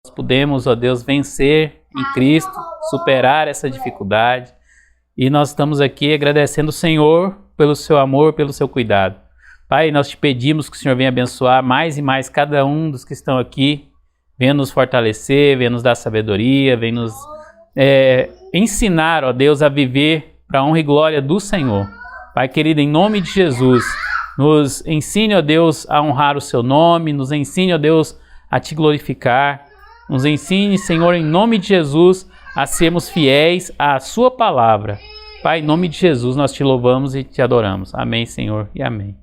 Podemos, ó Deus, vencer em Cristo, superar essa dificuldade. E nós estamos aqui agradecendo o Senhor pelo seu amor, pelo seu cuidado. Pai, nós te pedimos que o Senhor venha abençoar mais e mais cada um dos que estão aqui, venha nos fortalecer, venha nos dar sabedoria, venha nos ensinar, ó Deus, a viver para a honra e glória do Senhor. Pai querido, em nome de Jesus, nos ensine, ó Deus, a honrar o seu nome, nos ensine, ó Deus, a te glorificar. Nos ensine, Senhor, em nome de Jesus, a sermos fiéis à sua palavra. Pai, em nome de Jesus, nós te louvamos e te adoramos. Amém, Senhor, e amém.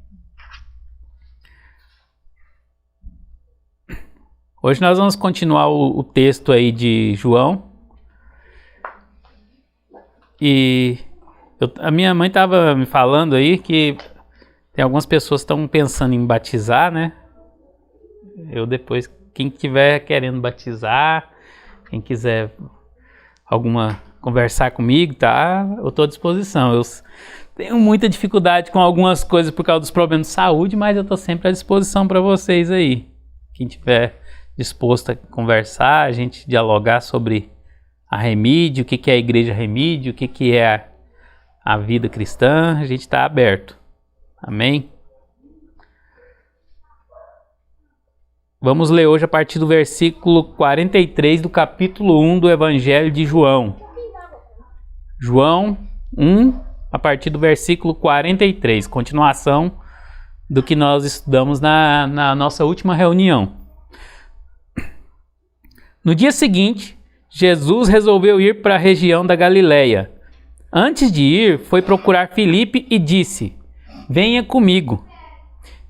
Hoje nós vamos continuar o texto aí de João. E a minha mãe estava me falando aí que tem algumas pessoas que estão pensando em batizar, né? Eu depois... Quem estiver querendo batizar, quem quiser conversar comigo, tá? Eu estou à disposição. Eu tenho muita dificuldade com algumas coisas por causa dos problemas de saúde, mas eu estou sempre à disposição para vocês aí. Quem estiver disposto a conversar, a gente dialogar sobre a Remídio, o que é a Igreja Remídio, o que é a vida cristã, a gente está aberto. Amém? Vamos ler hoje a partir do versículo 43 do capítulo 1 do Evangelho de João. João 1, a partir do versículo 43, continuação do que nós estudamos na nossa última reunião. No dia seguinte, Jesus resolveu ir para a região da Galileia. Antes de ir, foi procurar Filipe e disse: "Venha comigo."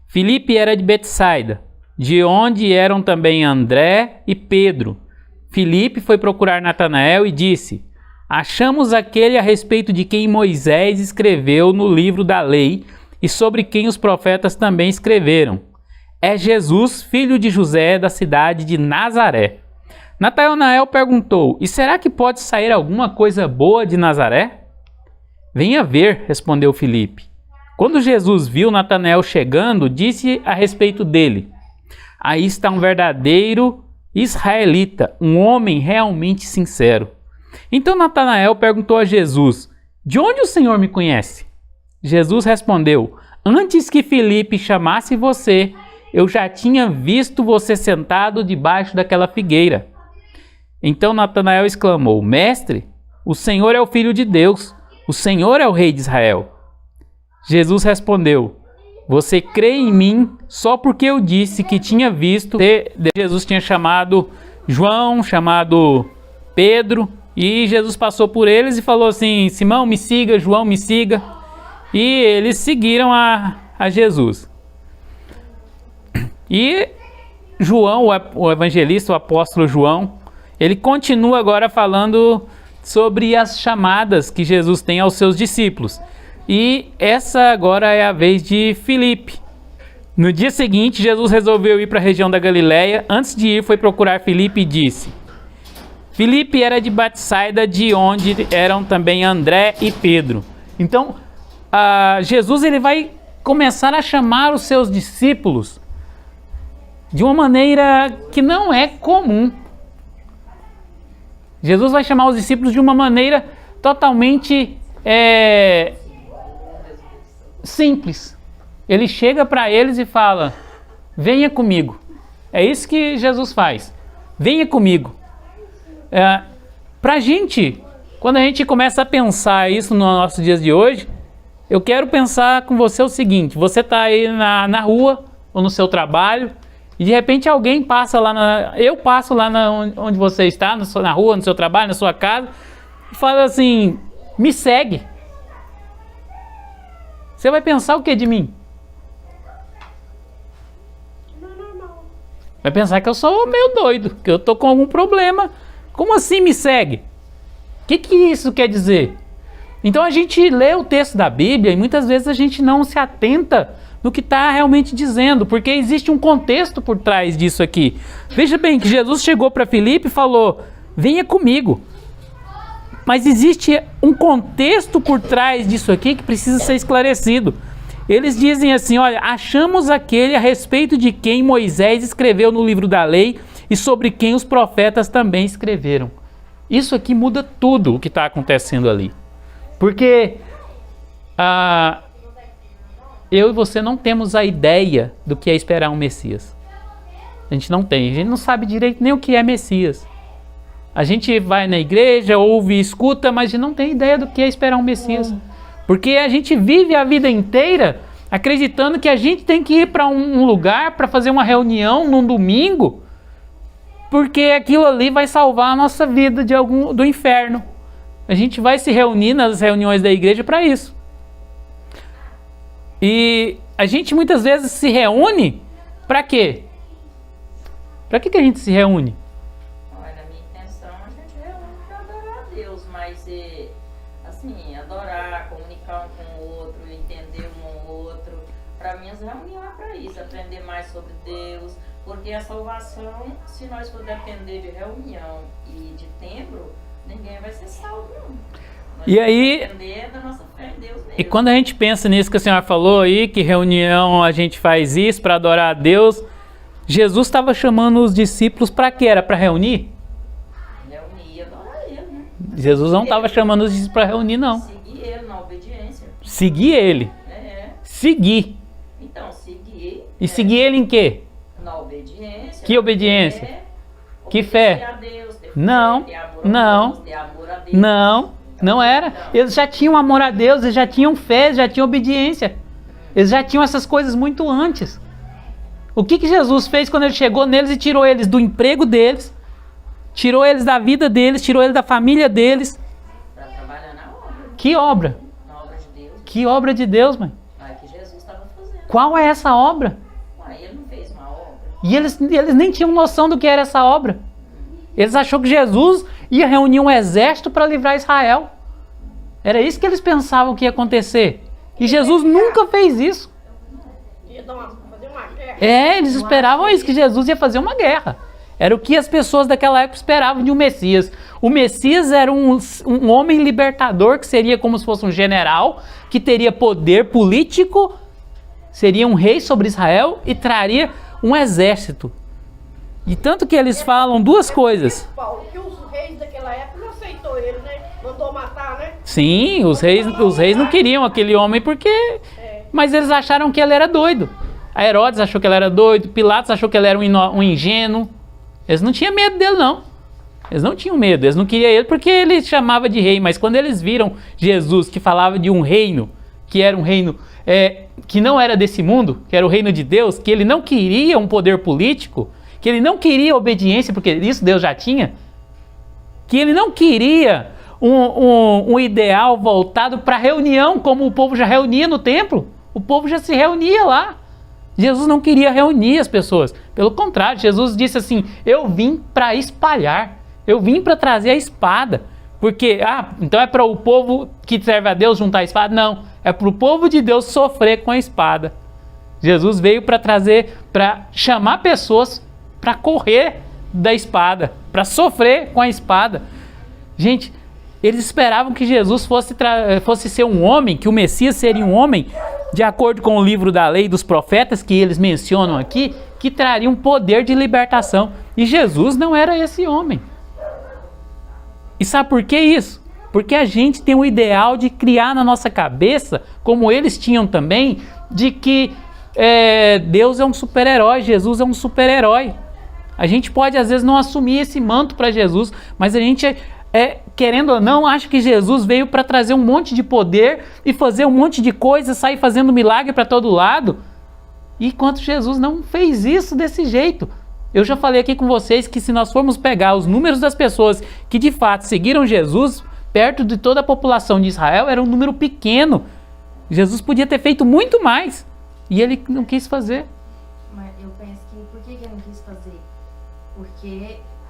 Filipe era de Betsaida, de onde eram também André e Pedro. Filipe foi procurar Natanael e disse: "Achamos aquele a respeito de quem Moisés escreveu no livro da lei e sobre quem os profetas também escreveram. É Jesus, filho de José, da cidade de Nazaré." Natanael perguntou: "E será que pode sair alguma coisa boa de Nazaré?" "Venha ver", respondeu Filipe. Quando Jesus viu Natanael chegando, disse a respeito dele: "Aí está um verdadeiro israelita, um homem realmente sincero." Então Natanael perguntou a Jesus: "De onde o Senhor me conhece?" Jesus respondeu: "Antes que Filipe chamasse você, eu já tinha visto você sentado debaixo daquela figueira." Então Natanael exclamou: "Mestre, o Senhor é o Filho de Deus, o Senhor é o Rei de Israel." Jesus respondeu: "Você crê em mim só porque eu disse que tinha visto." Jesus tinha chamado João, chamado Pedro, e Jesus passou por eles e falou assim: "Simão, me siga, João, me siga." E eles seguiram a Jesus. E João, o evangelista, o apóstolo João, ele continua agora falando sobre as chamadas que Jesus tem aos seus discípulos. E essa agora é a vez de Filipe. No dia seguinte, Jesus resolveu ir para a região da Galileia. Antes de ir, foi procurar Filipe e disse... Filipe era de Betsaida, de onde eram também André e Pedro. Então, Jesus ele vai começar a chamar os seus discípulos de uma maneira que não é comum. Jesus vai chamar os discípulos de uma maneira totalmente simples. Ele chega para eles e fala: "Venha comigo." É isso que Jesus faz. Venha comigo. Para a gente, quando a gente começa a pensar isso nos nossos dias de hoje, eu quero pensar com você o seguinte: você está aí na rua ou no seu trabalho e de repente alguém passa lá, eu passo lá onde você está, na rua, no seu trabalho, na sua casa, e fala assim: "Me segue." Você vai pensar o que de mim? Vai pensar que eu sou meio doido, que eu estou com algum problema. Como assim me segue? O que isso quer dizer? Então a gente lê o texto da Bíblia e muitas vezes a gente não se atenta no que está realmente dizendo, porque existe um contexto por trás disso aqui. Veja bem que Jesus chegou para Filipe e falou: "Venha comigo." Mas existe um contexto por trás disso aqui que precisa ser esclarecido. Eles dizem assim: "Olha, achamos aquele a respeito de quem Moisés escreveu no livro da lei e sobre quem os profetas também escreveram. Isso aqui muda tudo o que está acontecendo ali. Porque eu e você não temos a ideia do que é esperar um Messias. A gente não tem, a gente não sabe direito nem o que é Messias. A gente vai na igreja, ouve, escuta, mas a gente não tem ideia do que é esperar um Messias. Porque a gente vive a vida inteira acreditando que a gente tem que ir para um lugar para fazer uma reunião num domingo, porque aquilo ali vai salvar a nossa vida do inferno. A gente vai se reunir nas reuniões da igreja para isso. E a gente muitas vezes se reúne para quê? Para que a gente se reúne? Olha, na minha intenção, a gente reúne para adorar a Deus, mas assim, adorar, comunicar um com o outro, entender um ao outro. Para mim, as reuniões é para isso, aprender mais sobre Deus, porque a salvação, se nós for depender de reunião e de templo, ninguém vai ser salvo, não. E aí, depender da nossa fé em Deus mesmo. E quando a gente pensa nisso que a senhora falou aí, que reunião a gente faz isso para adorar a Deus, Jesus estava chamando os discípulos para quê? Era para reunir? Reunir e adorar ele, né? Jesus não estava chamando os discípulos para reunir, não. Seguir ele na obediência. Seguir ele. Seguir. Então, seguir. E seguir ele em quê? Na obediência. Que obediência? Que fé? A Deus, Não, ter amor não, Deus, ter amor a Deus. não era. Eles já tinham amor a Deus, eles já tinham fé, eles já tinham obediência. Eles já tinham essas coisas muito antes. O que Jesus fez quando ele chegou neles e tirou eles do emprego deles, tirou eles da vida deles, tirou eles da família deles? Para trabalhar na obra. Que obra? Na obra de Deus. Que obra de Deus, mãe? Que Jesus estava fazendo. Qual é essa obra? Ele não fez uma obra. E eles nem tinham noção do que era essa obra. Eles acharam que Jesus ia reunir um exército para livrar Israel. Era isso que eles pensavam que ia acontecer. E Jesus nunca fez isso. Ia fazer uma guerra. Eles esperavam isso, que Jesus ia fazer uma guerra. Era o que as pessoas daquela época esperavam de um Messias. O Messias era um homem libertador, que seria como se fosse um general, que teria poder político, seria um rei sobre Israel e traria um exército. E tanto que eles falam duas coisas. Paulo, que os reis daquela época não aceitou ele, né? Mandou matar, né? Sim, os reis não queriam aquele homem porque... Mas eles acharam que ele era doido. A Herodes achou que ele era doido, Pilatos achou que ele era um ingênuo. Eles não tinham medo dele, não. Eles não tinham medo, eles não queriam ele porque ele chamava de rei. Mas quando eles viram Jesus, que falava de um reino, que era um reino que não era desse mundo, que era o reino de Deus, que ele não queria um poder político, que ele não queria obediência, porque isso Deus já tinha, que ele não queria um ideal voltado para reunião, como o povo já reunia no templo. O povo já se reunia lá. Jesus não queria reunir as pessoas. Pelo contrário, Jesus disse assim: eu vim para espalhar, eu vim para trazer a espada. Porque, então é para o povo que serve a Deus juntar a espada? Não, é para o povo de Deus sofrer com a espada. Jesus veio para chamar pessoas para correr da espada, para sofrer com a espada. Gente, eles esperavam que Jesus fosse ser um homem, que o Messias seria um homem, de acordo com o livro da lei dos profetas, que eles mencionam aqui, que traria um poder de libertação. E Jesus não era esse homem. E sabe por que isso? Porque a gente tem o ideal de criar na nossa cabeça, como eles tinham também, de que Deus é um super-herói, Jesus é um super-herói. A gente pode às vezes não assumir esse manto para Jesus, mas a gente, querendo ou não, acha que Jesus veio para trazer um monte de poder e fazer um monte de coisa, sair fazendo milagre para todo lado. Enquanto Jesus não fez isso desse jeito. Eu já falei aqui com vocês que se nós formos pegar os números das pessoas que de fato seguiram Jesus, perto de toda a população de Israel, era um número pequeno. Jesus podia ter feito muito mais. E ele não quis fazer. Mas eu penso que, por que ele não quis fazer?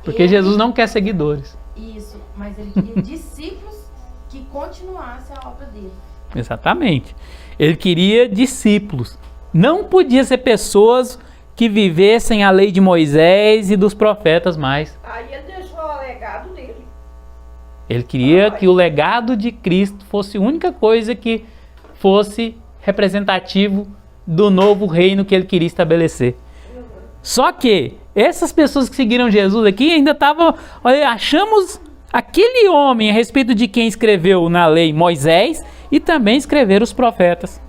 Porque ele... Jesus não quer seguidores. Isso, mas ele queria discípulos que continuassem a obra dele. Exatamente. Ele queria discípulos. Não podia ser pessoas que vivessem a lei de Moisés e dos profetas mais. Aí ele deixou o legado dele. Ele queria que o legado de Cristo fosse a única coisa que fosse representativo do novo reino que ele queria estabelecer. Só que essas pessoas que seguiram Jesus aqui ainda estavam... Olha, achamos aquele homem a respeito de quem escreveu na lei Moisés e também escreveram os profetas.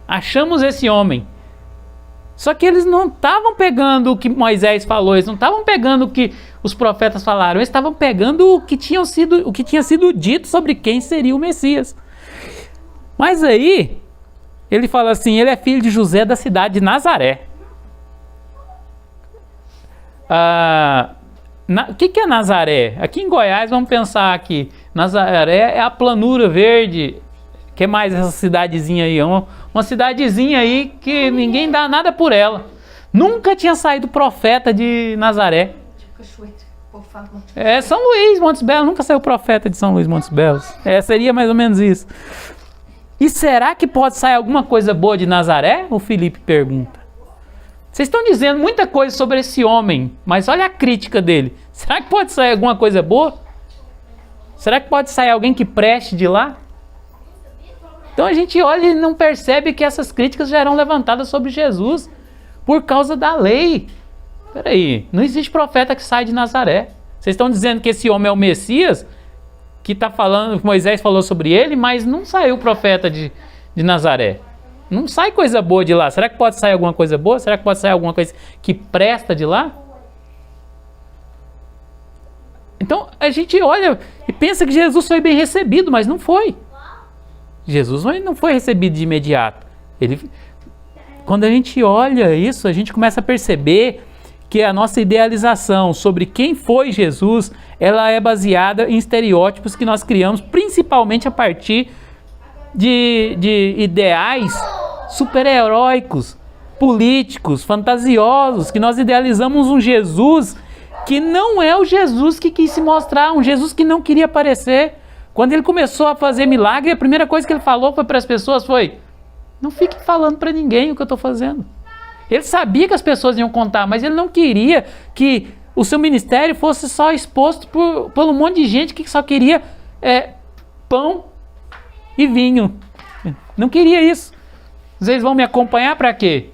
Achamos esse homem. Só que eles não estavam pegando o que Moisés falou, eles não estavam pegando o que os profetas falaram, eles estavam pegando o que tinha sido dito sobre quem seria o Messias. Mas aí, ele fala assim, ele é filho de José da cidade de Nazaré. O que é Nazaré? Aqui em Goiás, vamos pensar aqui, Nazaré é a planura verde. O que mais essa cidadezinha aí? Uma cidadezinha aí que ninguém dá nada por ela. Nunca tinha saído profeta de Nazaré. Tipo cachoeira, o povo fala. É São Luís, Montes Belos. Nunca saiu profeta de São Luís, Montes Belos. Seria mais ou menos isso. E será que pode sair alguma coisa boa de Nazaré? O Felipe pergunta. Vocês estão dizendo muita coisa sobre esse homem, mas olha a crítica dele. Será que pode sair alguma coisa boa? Será que pode sair alguém que preste de lá? Então a gente olha e não percebe que essas críticas já eram levantadas sobre Jesus por causa da lei. Peraí, não existe profeta que sai de Nazaré. Vocês estão dizendo que esse homem é o Messias, que está falando, Moisés falou sobre ele, mas não saiu profeta de Nazaré. Não sai coisa boa de lá. Será que pode sair alguma coisa boa? Será que pode sair alguma coisa que presta de lá? Então a gente olha e pensa que Jesus foi bem recebido, mas não foi. Jesus não foi recebido de imediato. Quando a gente olha isso, a gente começa a perceber que a nossa idealização sobre quem foi Jesus, ela é baseada em estereótipos que nós criamos, principalmente a partir de ideais super-heróicos, políticos, fantasiosos, que nós idealizamos um Jesus que não é o Jesus que quis se mostrar, um Jesus que não queria aparecer. Quando ele começou a fazer milagre, a primeira coisa que ele falou para as pessoas foi: não fique falando para ninguém o que eu estou fazendo. Ele sabia que as pessoas iam contar, mas ele não queria que o seu ministério fosse só exposto por um monte de gente que só queria pão e vinho. Não queria isso. Vocês vão me acompanhar para quê?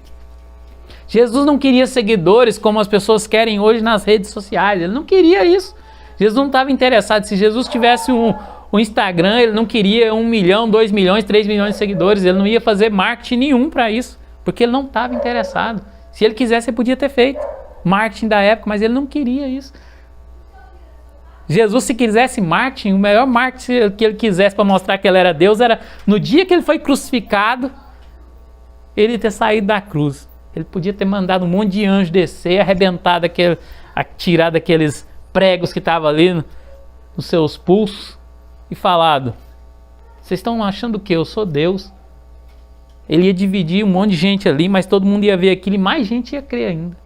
Jesus não queria seguidores como as pessoas querem hoje nas redes sociais. Ele não queria isso. Jesus não estava interessado. Se Jesus tivesse um Instagram, ele não queria 1 milhão, 2 milhões, 3 milhões de seguidores. Ele não ia fazer marketing nenhum para isso, porque ele não estava interessado. Se ele quisesse, ele podia ter feito marketing da época, mas ele não queria isso. Jesus, se quisesse marketing, o melhor marketing que ele quisesse para mostrar que ele era Deus era no dia que ele foi crucificado, ele ter saído da cruz. Ele podia ter mandado um monte de anjo descer, arrebentar tirar daqueles pregos que estavam ali nos seus pulsos e falado: vocês estão achando o quê? Eu sou Deus. Ele ia dividir um monte de gente ali, mas todo mundo ia ver aquilo e mais gente ia crer ainda.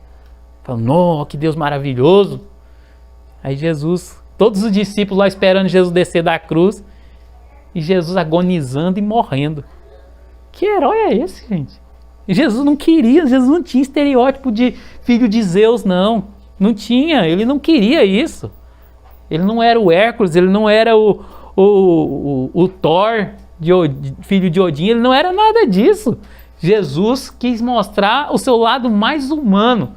Falando: oh, que Deus maravilhoso. Aí Jesus, todos os discípulos lá esperando Jesus descer da cruz e Jesus agonizando e morrendo. Que herói é esse, gente? Jesus não queria, Jesus não tinha estereótipo de filho de Zeus, não. Não tinha, ele não queria isso. Ele não era o Hércules, ele não era o Thor, filho de Odin, ele não era nada disso. Jesus quis mostrar o seu lado mais humano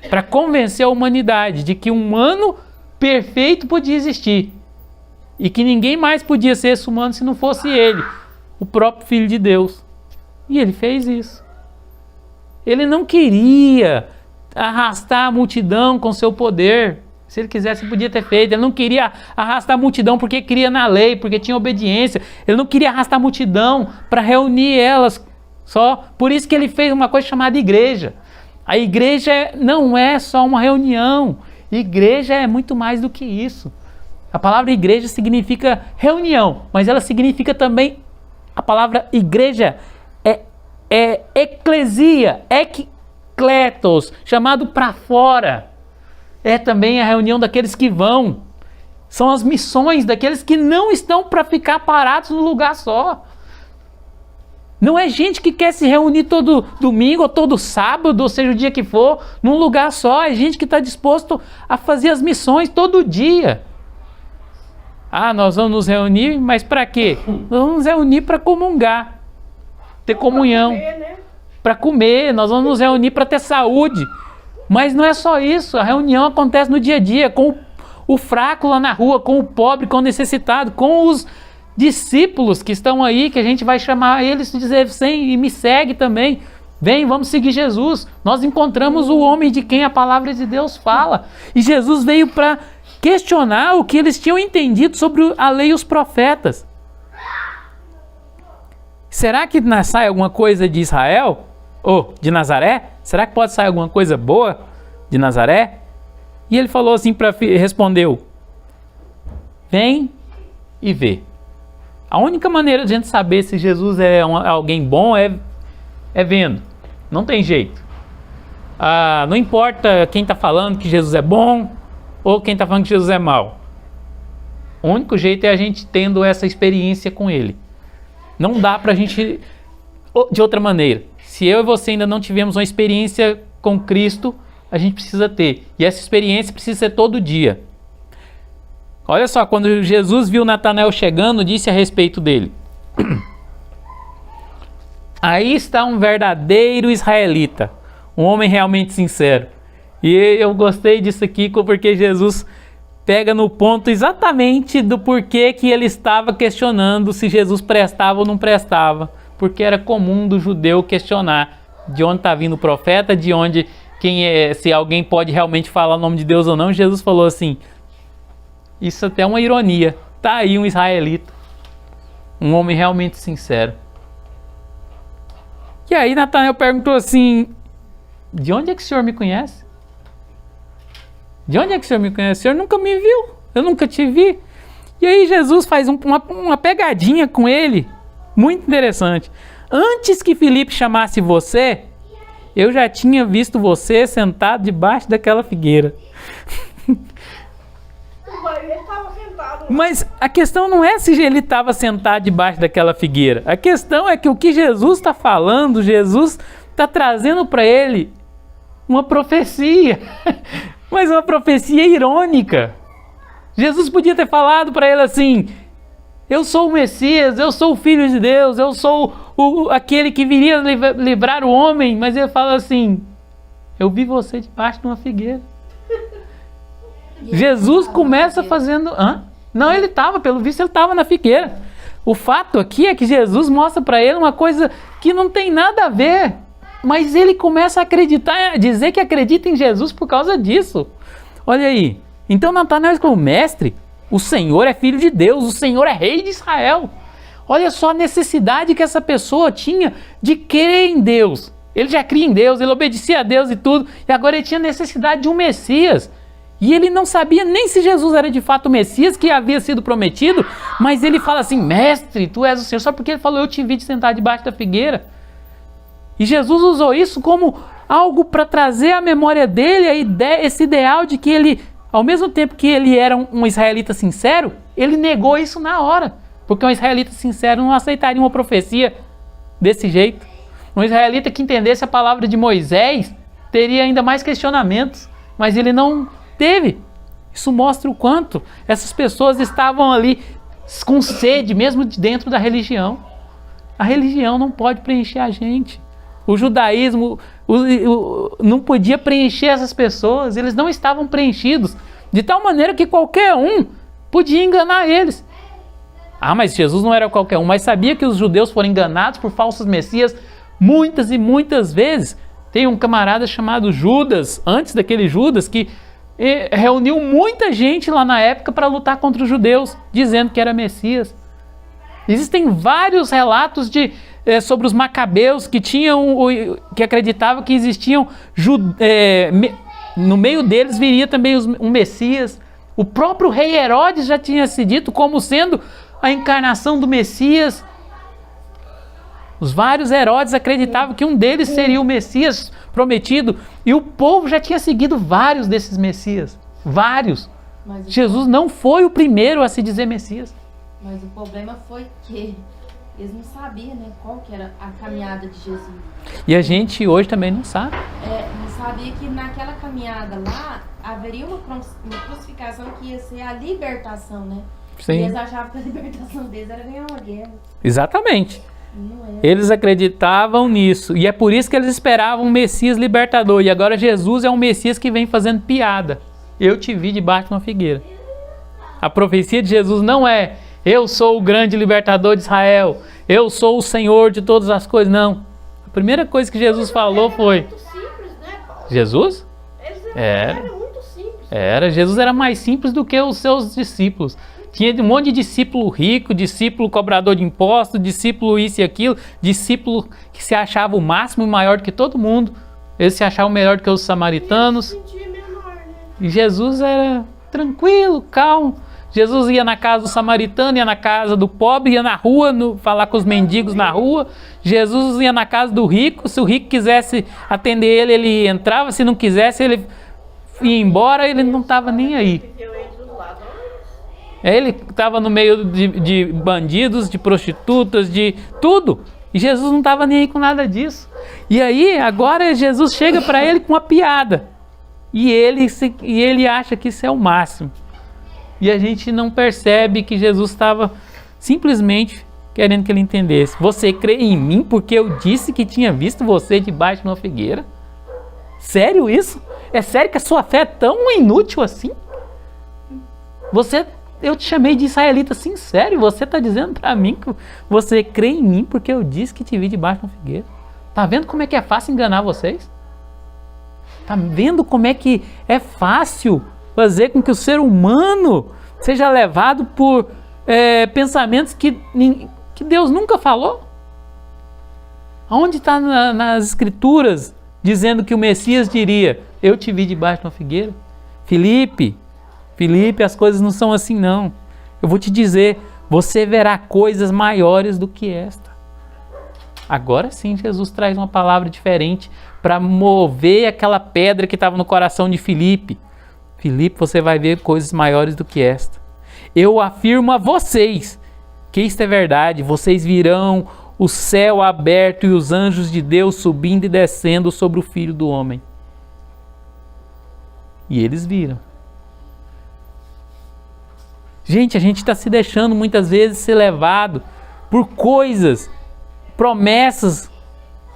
para convencer a humanidade de que um humano perfeito podia existir e que ninguém mais podia ser esse humano se não fosse ele, o próprio Filho de Deus. E ele fez isso. Ele não queria arrastar a multidão com seu poder. Se ele quisesse, podia ter feito. Ele não queria arrastar a multidão porque queria na lei, porque tinha obediência. Ele não queria arrastar a multidão para reunir elas só. Por isso que ele fez uma coisa chamada igreja. A igreja não é só uma reunião. Igreja é muito mais do que isso. A palavra igreja significa reunião, mas ela significa também, a palavra igreja é eclesia, ekletos, chamado para fora. É também a reunião daqueles que vão. São as missões daqueles que não estão para ficar parados no lugar só. Não é gente que quer se reunir todo domingo ou todo sábado, ou seja, o dia que for, num lugar só. É gente que está disposto a fazer as missões todo dia. Ah, nós vamos nos reunir, mas para quê? Nós vamos nos reunir para comungar, ter comunhão. Comer, né? para comer, nós vamos nos reunir para ter saúde. Mas não é só isso, a reunião acontece no dia a dia, com o fraco lá na rua, com o pobre, com o necessitado, com os discípulos que estão aí, que a gente vai chamar eles e dizer, vem e me segue também. Vem, vamos seguir Jesus. Nós encontramos o homem de quem a palavra de Deus fala. E Jesus veio para questionar o que eles tinham entendido sobre a lei e os profetas. Será que sai alguma coisa de Israel? Ou de Nazaré? Será que pode sair alguma coisa boa de Nazaré? E ele falou assim, respondeu, vem e vê. A única maneira de a gente saber se Jesus é alguém bom é vendo. Não tem jeito. Não importa quem está falando que Jesus é bom ou quem está falando que Jesus é mau. O único jeito é a gente tendo essa experiência com ele. Não dá para a gente de outra maneira. Se eu e você ainda não tivemos uma experiência com Cristo, a gente precisa ter. E essa experiência precisa ser todo dia. Olha só, quando Jesus viu Natanael chegando, disse a respeito dele. Aí está um verdadeiro israelita, um homem realmente sincero. E eu gostei disso aqui porque Jesus pega no ponto exatamente do porquê que ele estava questionando se Jesus prestava ou não prestava. Porque era comum do judeu questionar de onde está vindo o profeta, de onde, se alguém pode realmente falar o nome de Deus ou não. Jesus falou assim, isso até é uma ironia, está aí um israelita, um homem realmente sincero. E aí Natanael perguntou assim, de onde é que o senhor me conhece? De onde é que o senhor me conhece? O senhor nunca me viu, eu nunca te vi. E aí Jesus faz uma pegadinha com ele, muito interessante. Antes que Filipe chamasse você, eu já tinha visto você sentado debaixo daquela figueira. Ele estava sentado. Mas a questão não é se ele estava sentado debaixo daquela figueira. A questão é que o que Jesus está falando, Jesus está trazendo para ele uma profecia. Mas uma profecia irônica. Jesus podia ter falado para ele assim, eu sou o Messias, eu sou o Filho de Deus, eu sou aquele que viria livrar o homem. Mas ele fala assim, eu vi você debaixo de uma figueira. Jesus começa fazendo... Não, ele estava, pelo visto ele estava na figueira. O fato aqui é que Jesus mostra para ele uma coisa que não tem nada a ver. Mas ele começa a acreditar, a dizer que acredita em Jesus por causa disso. Olha aí. Então Natanael falou, mestre, o Senhor é Filho de Deus, o Senhor é Rei de Israel. Olha só a necessidade que essa pessoa tinha de crer em Deus. Ele já cria em Deus, ele obedecia a Deus e tudo. E agora ele tinha necessidade de um Messias. E ele não sabia nem se Jesus era de fato o Messias que havia sido prometido, mas ele fala assim, mestre, tu és o Senhor, só porque ele falou, eu te vi de sentar debaixo da figueira. E Jesus usou isso como algo para trazer à memória dele a ideia, esse ideal de que ele, ao mesmo tempo que ele era um israelita sincero, ele negou isso na hora, porque um israelita sincero não aceitaria uma profecia desse jeito. Um israelita que entendesse a palavra de Moisés teria ainda mais questionamentos, mas ele não teve. Isso mostra o quanto essas pessoas estavam ali com sede, mesmo dentro da religião. A religião não pode preencher a gente. O judaísmo não podia preencher essas pessoas, eles não estavam preenchidos, de tal maneira que qualquer um podia enganar eles. Mas Jesus não era qualquer um, mas sabia que os judeus foram enganados por falsos messias muitas e muitas vezes. Tem um camarada chamado Judas, antes daquele Judas, que reuniu muita gente lá na época para lutar contra os judeus, dizendo que era Messias. Existem vários relatos sobre os macabeus que acreditavam que existiam, no meio deles viria também um Messias. O próprio rei Herodes já tinha se dito como sendo a encarnação do Messias. Os vários Herodes acreditavam que um deles seria o Messias prometido, e o povo já tinha seguido vários desses Messias. Vários. Jesus não foi o primeiro a se dizer Messias. Mas o problema foi que eles não sabiam, né, qual que era a caminhada de Jesus. E a gente hoje também não sabe. Não sabia que naquela caminhada lá haveria uma crucificação que ia ser a libertação, né? Sim. E eles achavam que a libertação deles era ganhar uma guerra. Exatamente. Não era. Eles acreditavam nisso. E é por isso que eles esperavam um Messias libertador. E agora Jesus é um Messias que vem fazendo piada. Eu te vi debaixo de uma figueira. A profecia de Jesus não é: eu sou o grande libertador de Israel, eu sou o Senhor de todas as coisas. Não. A primeira coisa que Jesus falou foi... Muito simples, né, Paulo? Jesus? Era muito simples. Jesus era mais simples do que os seus discípulos. Tinha um monte de discípulo rico, discípulo cobrador de impostos, discípulo isso e aquilo, discípulo que se achava o máximo e maior do que todo mundo. Eles se achavam melhor do que os samaritanos. Sentia menor, né? E Jesus era tranquilo, calmo. Jesus ia na casa do samaritano, ia na casa do pobre, ia na rua, falar com os mendigos na rua. Jesus ia na casa do rico. Se o rico quisesse atender ele, ele entrava. Se não quisesse, ele ia embora. Ele não estava nem aí. Viveu entre os ladrões. Ele estava no meio de bandidos, de prostitutas, de tudo. E Jesus não estava nem aí com nada disso. E aí, agora Jesus chega para ele com uma piada. E ele acha que isso é o máximo. E a gente não percebe que Jesus estava simplesmente querendo que ele entendesse. Você crê em mim porque eu disse que tinha visto você debaixo de uma figueira? Sério isso? É sério que a sua fé é tão inútil assim? Eu te chamei de israelita sincero, e você está dizendo para mim que você crê em mim porque eu disse que te vi debaixo de uma figueira? Tá vendo como é que é fácil enganar vocês? Tá vendo como é que é fácil fazer com que o ser humano seja levado por pensamentos que Deus nunca falou? Aonde está nas escrituras dizendo que o Messias diria: eu te vi debaixo de uma figueira? Filipe, as coisas não são assim não. Eu vou te dizer, você verá coisas maiores do que esta. Agora sim Jesus traz uma palavra diferente para mover aquela pedra que estava no coração de Filipe. Filipe, você vai ver coisas maiores do que esta. Eu afirmo a vocês que isto é verdade. Vocês virão o céu aberto e os anjos de Deus subindo e descendo sobre o Filho do Homem. E eles viram. Gente, a gente está se deixando muitas vezes ser levado por coisas, promessas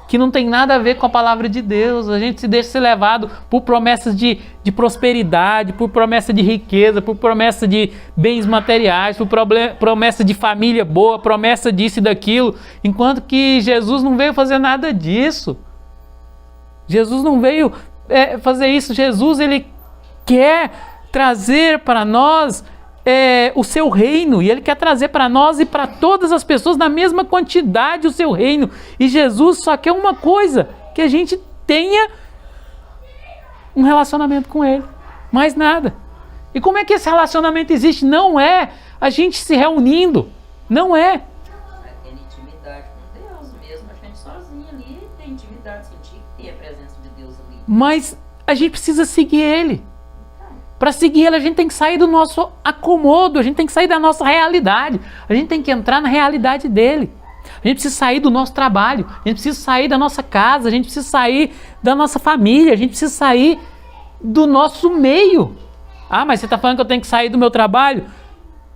que não tem nada a ver com a palavra de Deus. A gente se deixa ser levado por promessas de prosperidade, por promessa de riqueza, por promessa de bens materiais, por promessa de família boa, promessa disso e daquilo, enquanto que Jesus não veio fazer nada disso. Jesus não veio fazer isso. Jesus, ele quer trazer para nós o seu reino, e ele quer trazer para nós e para todas as pessoas na mesma quantidade o seu reino. E Jesus só quer uma coisa: que a gente tenha um relacionamento com ele, mais nada. E como é que esse relacionamento existe? Não é a gente se reunindo, não é. É ter intimidade com Deus, mesmo a gente sozinho ali tem intimidade, sentir que tem a presença de Deus ali. Mas a gente precisa seguir ele. Para seguir ele, a gente tem que sair do nosso acomodo, a gente tem que sair da nossa realidade, a gente tem que entrar na realidade dele. A gente precisa sair do nosso trabalho, a gente precisa sair da nossa casa, a gente precisa sair da nossa família, a gente precisa sair do nosso meio. Ah, mas você está falando que eu tenho que sair do meu trabalho?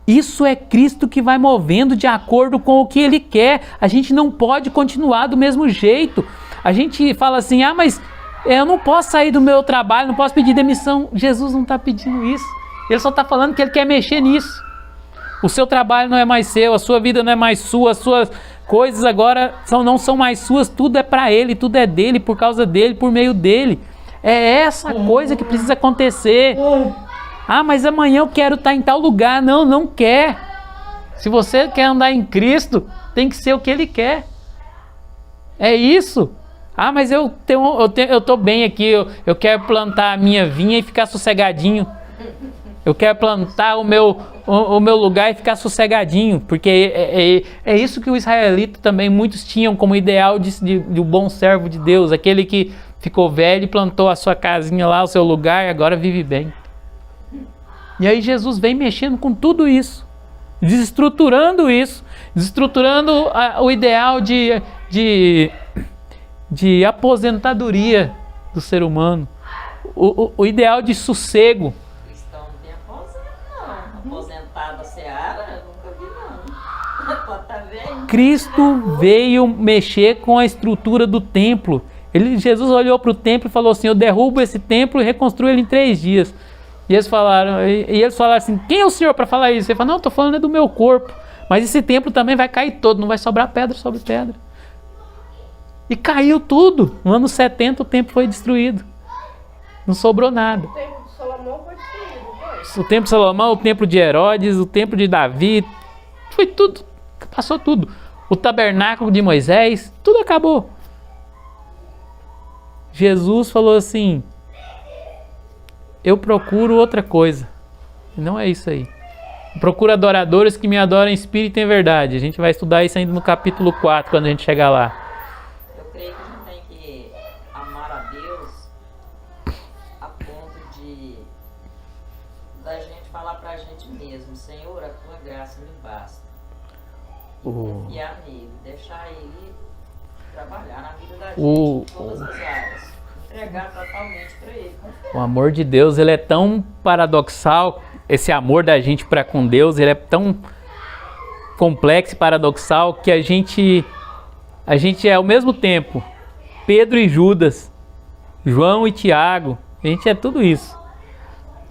Isso é Cristo que vai movendo de acordo com o que ele quer. A gente não pode continuar do mesmo jeito. A gente fala assim: ah, mas eu não posso sair do meu trabalho, não posso pedir demissão. Jesus não está pedindo isso. Ele só está falando que ele quer mexer nisso. O seu trabalho não é mais seu, a sua vida não é mais sua, as suas coisas agora não são mais suas, tudo é para ele, tudo é dele, por causa dele, por meio dele. É essa coisa que precisa acontecer. Ah, mas amanhã eu quero estar em tal lugar. Não, não quer. Se você quer andar em Cristo, tem que ser o que ele quer. É isso. Ah, mas eu tô bem aqui, eu quero plantar a minha vinha e ficar sossegadinho. Eu quero plantar o meu lugar e ficar sossegadinho, porque é isso que o israelita também, muitos tinham como ideal de um bom servo de Deus, aquele que ficou velho e plantou a sua casinha lá, o seu lugar, e agora vive bem. E aí Jesus vem mexendo com tudo isso, desestruturando isso, desestruturando o ideal de aposentadoria do ser humano, o ideal de sossego. Cristão não tem aposentado, não. Aposentado a seara, eu nunca vi não. Pode estar velho. Cristo veio mexer com a estrutura do templo. Jesus olhou para o templo e falou assim: eu derrubo esse templo e reconstruo ele em 3 dias. E eles falaram assim: quem é o Senhor para falar isso? Ele falou: não, estou falando do meu corpo. Mas esse templo também vai cair todo, não vai sobrar pedra sobre pedra. E caiu tudo. No ano 70 o templo foi destruído. Não sobrou nada. O templo de Salomão foi destruído, não foi? O templo de Salomão, o templo de Herodes, o templo de Davi, foi tudo, passou tudo. O tabernáculo de Moisés, tudo acabou. Jesus falou assim: eu procuro outra coisa. Não é isso aí. Eu procuro adoradores que me adoram em espírito e em verdade. A gente vai estudar isso ainda no capítulo 4, quando a gente chegar lá. Eu creio que a gente tem que amar a Deus a ponto de da gente falar pra gente mesmo: Senhor, a tua graça me basta. Confiar nele, deixar ele trabalhar na vida da gente em todas as áreas. Entregar totalmente pra ele. O amor de Deus, ele é tão paradoxal. Esse amor da gente para com Deus, ele é tão complexo e paradoxal que a gente é ao mesmo tempo Pedro e Judas, João e Tiago. A gente é tudo isso.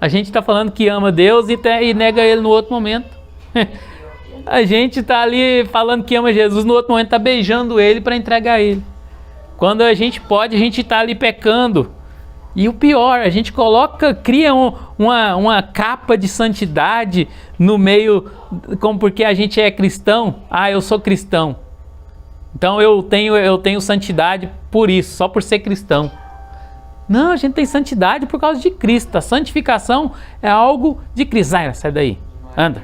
A gente está falando que ama Deus e nega ele no outro momento. A gente está ali falando que ama Jesus, no outro momento está beijando ele para entregar ele. Quando a gente pode, a gente está ali pecando. E o pior, a gente cria uma capa de santidade no meio, como porque a gente é cristão. Ah, eu sou cristão. Então eu tenho santidade por isso, só por ser cristão. Não, a gente tem santidade por causa de Cristo. A santificação é algo de Cristo. Sai daí, anda,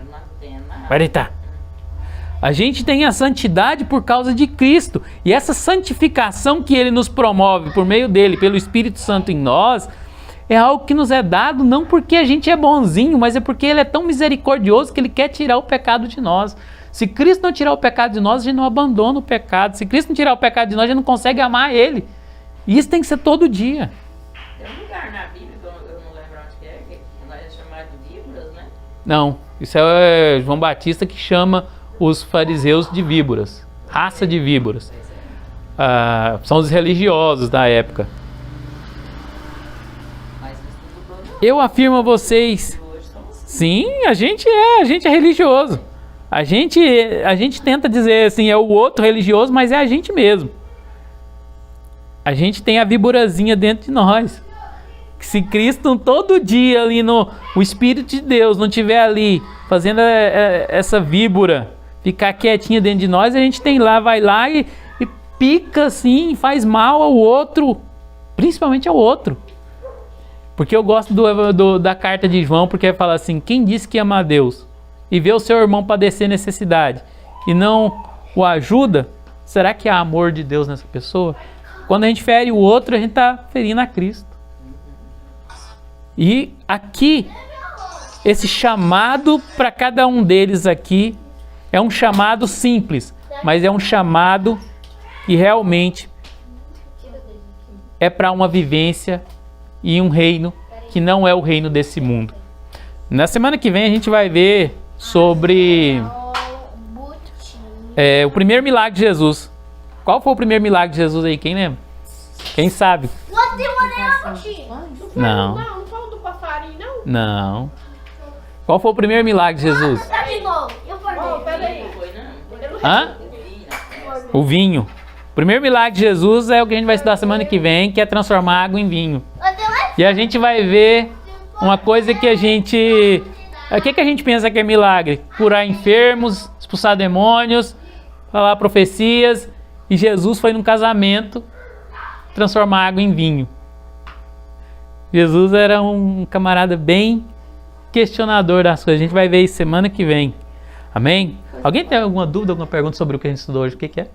vai deitar. A gente tem a santidade por causa de Cristo. E essa santificação que Ele nos promove por meio dEle, pelo Espírito Santo em nós, é algo que nos é dado não porque a gente é bonzinho, mas é porque Ele é tão misericordioso que Ele quer tirar o pecado de nós. Se Cristo não tirar o pecado de nós, a gente não abandona o pecado. Se Cristo não tirar o pecado de nós, a gente não consegue amar Ele. E isso tem que ser todo dia. Tem um lugar na Bíblia, eu não lembro onde que nós é chamado de víboras, né? Não, isso é João Batista que chama os fariseus de víboras, raça de víboras. São os religiosos da época. Eu afirmo a vocês, sim, a gente é religioso. A gente tenta dizer assim, é o outro religioso, mas é a gente mesmo. A gente tem a víborazinha dentro de nós. Se Cristo todo dia ali o Espírito de Deus não estiver ali fazendo essa víbora ficar quietinha dentro de nós, a gente vai lá e pica assim, faz mal ao outro, principalmente ao outro. Porque eu gosto da carta de João, porque fala assim: quem disse que ama a Deus e vê o seu irmão padecer necessidade e não o ajuda, será que há amor de Deus nessa pessoa? Quando a gente fere o outro, a gente está ferindo a Cristo. E aqui, esse chamado para cada um deles aqui é um chamado simples, mas é um chamado que realmente é para uma vivência e um reino que não é o reino desse mundo. Na semana que vem a gente vai ver sobre o primeiro milagre de Jesus. Qual foi o primeiro milagre de Jesus aí? Quem lembra? Quem sabe? Não. Não foi do passarinho, não? Não. Qual foi o primeiro milagre de Jesus? Oh, peraí. Hã? O vinho. O primeiro milagre de Jesus é o que a gente vai estudar semana que vem, que é transformar água em vinho. E a gente vai ver uma coisa que a gente... O que a gente pensa que é milagre? Curar enfermos, expulsar demônios, falar profecias. E Jesus foi num casamento transformar água em vinho. Jesus era um camarada bem questionador das coisas. A gente vai ver isso semana que vem. Amém? Alguém tem alguma dúvida, alguma pergunta sobre o que a gente estudou hoje? O que é?